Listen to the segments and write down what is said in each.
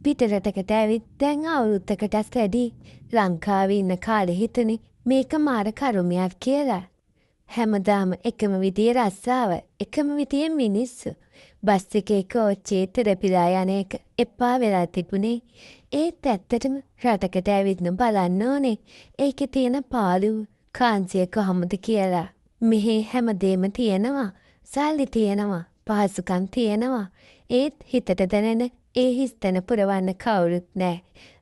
පිටරටකට ඇවිත් දැන් අවුරුද්දකටත් වැඩි ලංකාවේ ඉන්න කාලේ හිතුනේ මේක මාර කරුමයක් කියලා. හැමදාම එකම විදියේ රස්සාව, එකම විදියේ මිනිස්සු. බස් එකේ කෝච්චියේ තෙරපිලා යන එක එපා වෙලා තිබුණේ. ඒත් ඇත්තටම රටකට ඇවිත් බලන්න ඕනේ ඒකේ තියෙන පාළුව කාන්සිය කොහොමද කියලා. මෙහි හැමදේම තියෙනවා, සල්ලි තියෙනවා, පහසුකම් තියෙනවා. ඒත් හිතට දැනෙන ඒ හිස්තැන පුරවන්න කවුරුත් නෑ.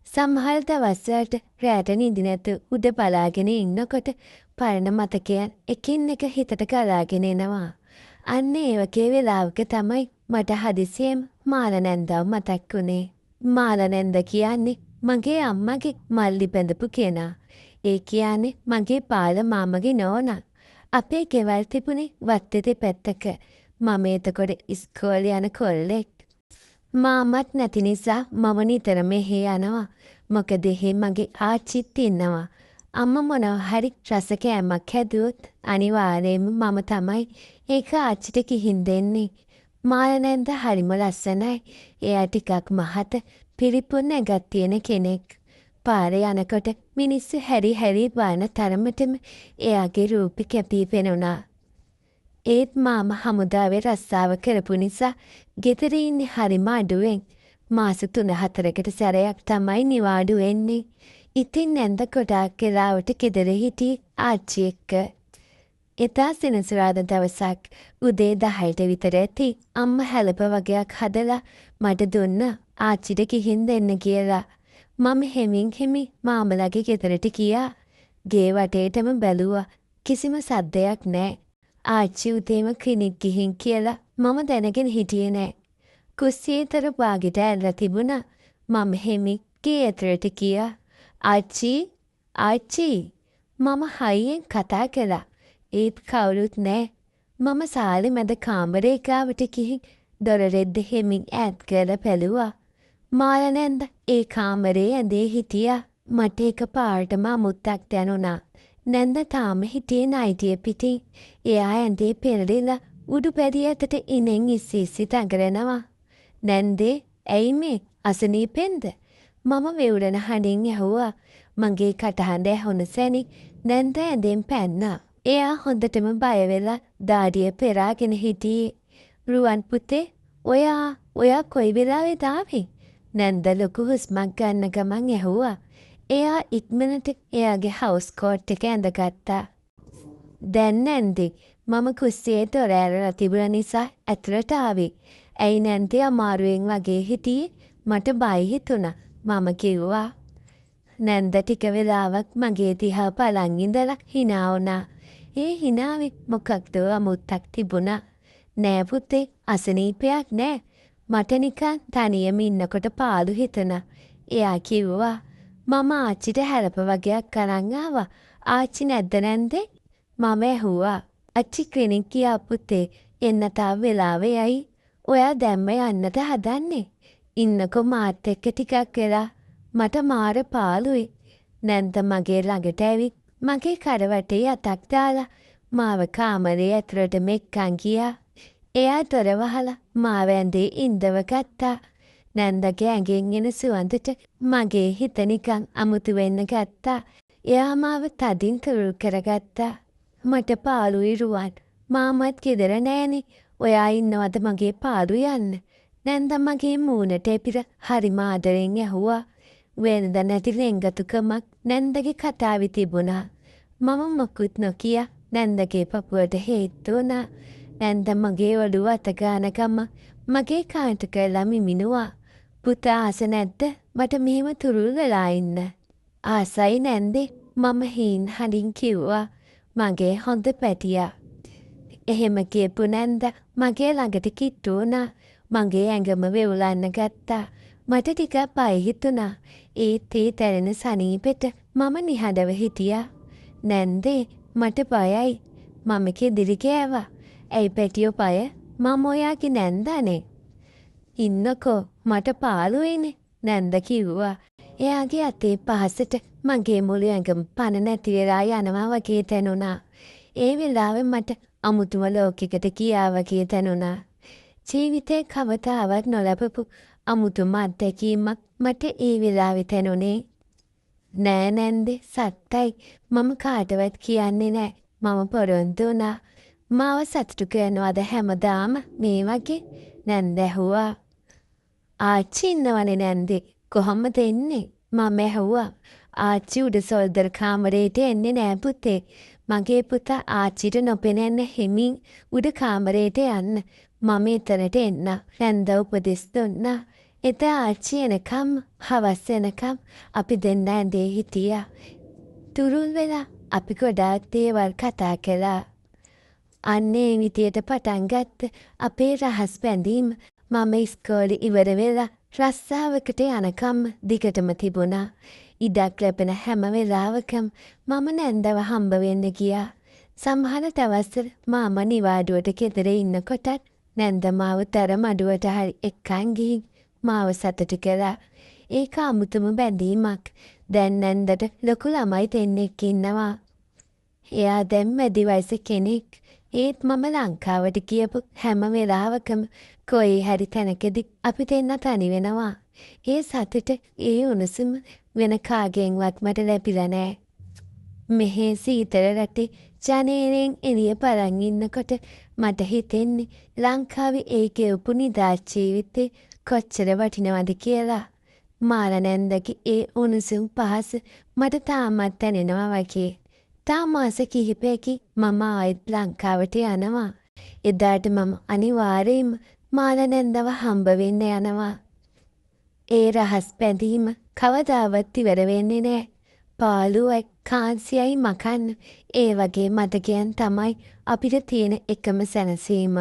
සමහර දවස්වලට රැට නිදි නැතු උඩ බලාගෙන ඉන්නකොට පරණ මතකයන් එකින් එක හිතට ගලාගෙන එනවා. අන්න ඒ වගේ වෙලාවක තමයි මට හදිසියෙම මාලනැන්දාව මතක් වුණේ. මාලනැන්ද කියන්නේ මගේ අම්මගේ මල්ලි බැඳපු කෙනා. ඒ කියන්නේ මගේ පාල මාමගේ නෝනා. අපේ ගෙවල් තිබුණේ වත්තේ දෙපැත්තක. මම එතකොට ඉස්කෝලේ යන කොල්ලෙක්. මාමත් නැති නිසා මම නිතර මෙහෙ යනවා. මොකද එහෙ මගේ ආච්චිත් ඉන්නවා. අම්මා මොනවා හරි රස කෑමක් හැදුවොත් අනිවාර්යයෙන්ම මම තමයි ඒක ආච්චිට කිහින් දෙන්නේ. මාලනැන්ද හරිම ලස්සනයි. එයා ටිකක් මහත පිරිපුන් ඇඟක් තියෙන කෙනෙක්. පාරේ යනකොට මිනිස්සු හැරි හැරි බලන තරමටම එයාගේ රූපේ කැපී පෙනුණා. ඒත් මාම හමුදාවේ රස්සාව කරපු නිසා ගෙදර ඉන්නේ හරිම අඩුවෙන්. මාස 3-4කට සැරයක් තමයි නිවාඩු වෙන්නේ. ඉතින් නැන්ද ගොඩාක් වෙලාවට ගෙදර හිටියේ ආච්චි එක්ක. එදා සෙනසුරාදා දවසක් උදේ 10ට විතර ඇති අම්මා හැලප වගේක් හදලා මට දුන්න ආච්චිට ගිහින් දෙන්න කියලා. මම හෙමින් මාමලාගේ ගෙදරට ගියා. ගේ වටේටම බැලුවා. කිසිම සද්දයක් නැහැ. ආච්චි උදේම ක්ලිනික් ගිහින් කියලා මම දැනගෙන හිටියේ නෑ. කුස්සියේතර වාගෙට ඇල්ල තිබුණා. මම හෙමින් ගේ ඇතුළට ගියා. ආච්චි මම හයියෙන් කතා කළා. ඒත් කවුරුත් නෑ. මම සාලේ මැද කාමරේ ගාවට ගිහින් දොර රෙද්ද හෙමින් ඈත් කරලා බැලුවා. මාලනැන්ද ඒ කාමරේ ඇඳේ හිටියා. මට එකපාරටම අමුත්තක් දැනුණා. නැන්ද තාම හිටියේ නයිටිය පිටින්. එයා ඇඳේ පෙරලිලා උඩු පැදිය ඇතට ඉනෙන් ඉස්සි තඟරනවා. නැන්දේ ඇයි මේ අසනීපෙන්ද? මම වෙවුලන හඬින් ඇහුවා. මගේ කටහඬ ඇහුණ සැනින් නැන්ද ඇඳෙන් පැන්නා. එයා හොඳටම බය වෙලා දාඩිය පෙරාගෙන හිටියේ. රුවන් පුතේ ඔයා කොයි වෙලාවෙද ආවේ? නැන්ද ලොකු හුස්මක් ගන්න ගමන් ඇහුවා. එයා ඉක්මනට එයාගේ හවුස් කෝට් එක ඇඳගත්තා. දැන් නැන්දේ මම කුස්සියේ දොර ඇරලා තිබුණ නිසා ඇතුළට ආවේ. ඇයි නැන්දේ අමාරුවෙන් වගේ හිටියේ? මට බය හිතුණා. මම කිව්වා. නැන්ද ටික වෙලාවක් මගේ දිහා බලන් ඉඳලා hina වුණා. ඒ hinaවේ මොකක්ද අමුත්තක් තිබුණා. නෑ පුතේ අසනීපයක් නෑ. මට නිකන් තනියම ඉන්නකොට පාළු හිතුණා. එයා කිව්වා. මම ආච්චිට හැලප වගේක් අරන් ආවා. ආච්චි නැද්ද නැන්දේ? මම ඇහුවා. ආච්චි ක්ලිනික් ගියා පුතේ. එන්න තාම වෙලාව යයි. ඔයා දැම්ම යන්නද හදන්නේ? ඉන්නකො මාත් එක්ක ටිකක් වෙලා. මට මාර පාළුයි. නැන්ද මගේ ළඟට ඇවිත් මගේ කරවටේ අතක් දාලා මාව කාමරේ ඇතුළට මෙක්කන් ගියා. එයා දොර වහලා මාව ඇඳේ ඉඳව ගත්තා. නැන්දගේ ඇඟෙන් එන සුවඳට මගේ හිත නිකන් අමුතු වෙන්න ගත්තා. එයා මාව තදින් තුරුල් කරගත්තා. මට පාළුයි රුවන්. මාමත් ගෙදර නෑනේ. ඔයා ඉන්නවද මගේ පාළු යන්න? නැන්ද මගේ මූණට එපිර හරිම ආදරෙන් ඇහුවා. වෙනද නැති ලෙන්ගතුකමක් නැන්දගේ කතාවේ තිබුණා. මම මොකුත් නොකිය නැන්දගේ පපුවට හේතු වුණා. නැන්ද මගේ ඔළුව අත ගානකම මගේ කාන්ට කරලා මිමිනුවා. පුතා ආස නැද්ද මට මෙහෙම තුරුල් වෙලා ඉන්න? ආසයි නැන්දේ මම හීන් හඬින් කිව්වා. මගේ හොඳ පැටියා. එහෙම කියපු නැන්ද මගේ ළඟට කිට්ටු වුණා. මගේ ඇඟම වෙවුලන්න ගත්තා. මට ටිකක් බය හිතුණා. ඒත් ඒ දැනෙන සනීපෙට මම නිහඬව හිටියා. නැන්දේ මට බයයි. මම කෙදිරි කෑවා. ඇයි පැටියෝ බය? මම ඔයාගේ නැන්දානේ. ඉන්නකෝ මට පාළුයිනේ නැන්ද කිව්වා. එයාගේ අතේ පහසට මගේ මුළු ඇඟම පණ නැති වෙලා යනවා වගේ දැනුණා. ඒ වෙලාවෙ මට අමුතුම ලෝකයකට ගියා වගේ දැනුණා. ජීවිතේ කවදාවත් නොලබපු අමුතුම අත්දැකීමක් මට ඒ වෙලාවෙ තැනුනේ. නෑ නැන්දේ සත්තයි මම කාටවත් කියන්නේ නෑ. මම පොරොන්දු වුණා. මාව සතුටු කරනවද හැමදාම මේ වගේ? නැන්ද ඇහුවා. ආච්චි ඉන්නවනේ නැන්දේ. කොහොමද එන්නේ? මම ඇහුවා. ආච්චි උඩ සොල්දර කාමරේට එන්නේ නෑ පුතේ. මගේ පුතා ආච්චිට නොපෙනෙන්න හිමින් උඩ කාමරේට යන්න. මම එතනට එන්න. නැන්ද උපදෙස් දුන්නා. එදා ආච්චි එනකම් හවස් එනකම් අපි දෙන්න ඇඳේ හිටියා. තුරුල් වෙලා අපි ගොඩාක් දේවල් කතා කළා. අන්නේ විදියට පටන් ගත්ත අපේ රහස් බැඳීම මම ඉස්කෝලේ ඉවර වෙලා රස්සාවකට යනකම් දිගටම තිබුණා. ඉඩක් ලැබෙන හැම වෙලාවකම මම නැන්දව හම්බ වෙන්න ගියා. සමහර දවස්වල මාම නිවාඩුවට ගෙදර ඉන්නකොටත් නැන්ද මාව තරමඩුවට හරි එක්කන් ගිහින් මාව සතුටු කළා. ඒක අමුතුම බැඳීමක්. දැන් නැන්දට ලොකු ළමයි දෙන්නෙක් ඉන්නවා. එයා දැන් මැදි වයස කෙනෙක්. ඒත් මම ලංකාවට ගියපු හැම වෙලාවකම කොයි හරි තැනකදී අපි දෙන්න තනි වෙනවා. ඒ සතුට ඒ උණුසුම වෙන කාගෙන්වත් මට ලැබිලා නෑ. මෙහෙ සීතල රටේ ජනේලෙන් එළිය බලන් ඉන්නකොට මට හිතෙන්නේ ලංකාවේ ඒ ගෙවපු නිදහස් ජීවිතේ කොච්චර වටිනවද කියලා. මාර නැන්දගේ ඒ උණුසුම් පහස මට තාමත් දැනෙනවා වගේ. තා මාස කිහිපයකින් මම ආයෙත් ලංකාවට යනවා. එදාට මම අනිවාර්යයෙන්ම මාර නැන්දව හම්බ වෙන්න යනවා. ඒ රහස් බැඳීම කවදාවත් ඉවර වෙන්නේ නෑ. පාළුවයි කාන්සියයි මකන්න ඒ වගේ මතකයන් තමයි අපිට තියෙන එකම සැනසීම.